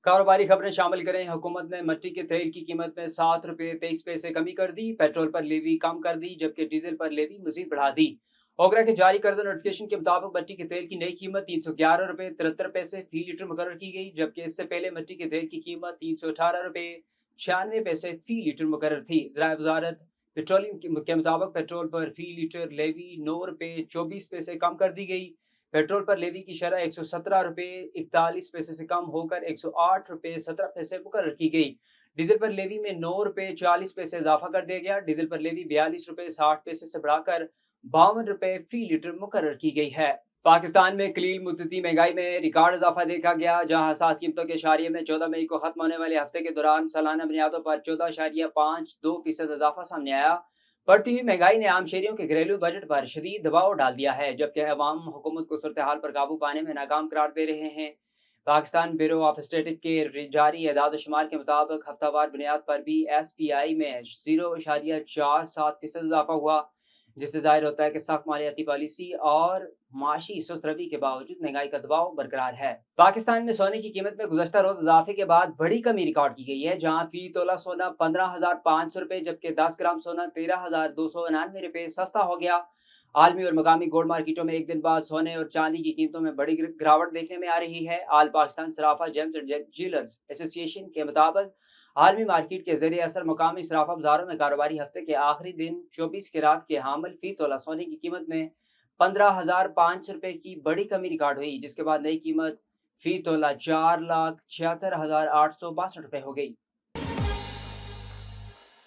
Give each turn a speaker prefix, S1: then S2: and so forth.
S1: कारोबारी खबरें शामिल करें। हुकूमत ने मिट्टी के तेल की कीमत में 7 रुपये 23 पैसे कमी कर दी। पेट्रोल पर लेवी कम कर दी, जबकि डीजल पर लेवी मजीद बढ़ा दी। ओगरा के जारी करदा नोटिफिकेशन के मुताबिक मिट्टी के तेल की नई कीमत 311 रुपये 73 पैसे फी लीटर मुकर्रर की गई, जबकि इससे पहले मिट्टी के तेल की कीमत 318 रुपये 96 पैसे फी लीटर मुकर्रर थी। ज़राए वजारत पेट्रोलियम के मुताबिक पेट्रोल पर फी लीटर लेवी 9 रुपये 24 पैसे कम कर दी गई। पेट्रोल पर लेवी की शरह 117 रुपये 41 पैसे से कम होकर 108 रुपये 17 पैसे मुकर्रर की गई। डीजल पर लेवी में 9 रुपये 40 पैसे इजाफा कर दिया गया। डीजल पर लेवी 42 रुपये 60 पैसे से बढ़ाकर 52 रुपये फी लीटर मुकर्रर की गई है। पाकिस्तान में कलील मुद्दती महंगाई में रिकॉर्ड इजाफा देखा गया, जहां असास कीमतों के इशारिये में 14 मई को खत्म होने वाले हफ्ते के दौरान सालाना बुनियादों पर 14.52% इजाफा सामने आया। बढ़ती हुई महंगाई ने आम शहरियों के घरेलू बजट पर शदीद दबाव डाल दिया है, जबकि अवाम हुकूमत को सूरत हाल पर काबू पाने में नाकाम करार दे रहे हैं। पाकिस्तान ब्यूरो ऑफ स्टेटिक के जारी एदाद शुमार के मुताबिक हफ्तावार बुनियाद पर भी SPI में 0.47% इजाफा हुआ, जिससे जाहिर होता है कि सख्त मालियाती पॉलिसी और माशी सुस्त रवि के बावजूद महंगाई का दबाव बरकरार है। पाकिस्तान में सोने की कीमत में गुज़श्ता रोज इजाफे के बाद बड़ी कमी रिकॉर्ड की गई है, जहां फी तोला सोना 15,500 रुपये, जबकि 10 ग्राम सोना 13,299 रुपये सस्ता हो गया। आलमी और मकामी गोल्ड मार्केटों में एक दिन बाद सोने और चांदी की कीमतों में बड़ी गिरावट देखने में आ रही है। आल पाकिस्तान सराफा जेम्स एंड ज्वेलर्स एसोसिएशन के मुताबिक आलमी मार्केट के जरिए असर मुकामी सराफा बाजारों में कारोबारी हफ्ते के आखिरी दिन 24 कैरात के हामिल फी तोला सोने की कीमत में 15,500 रुपये की बड़ी कमी रिकॉर्ड हुई, जिसके बाद नई कीमत फी तोला 4,76,862 रुपये हो गई।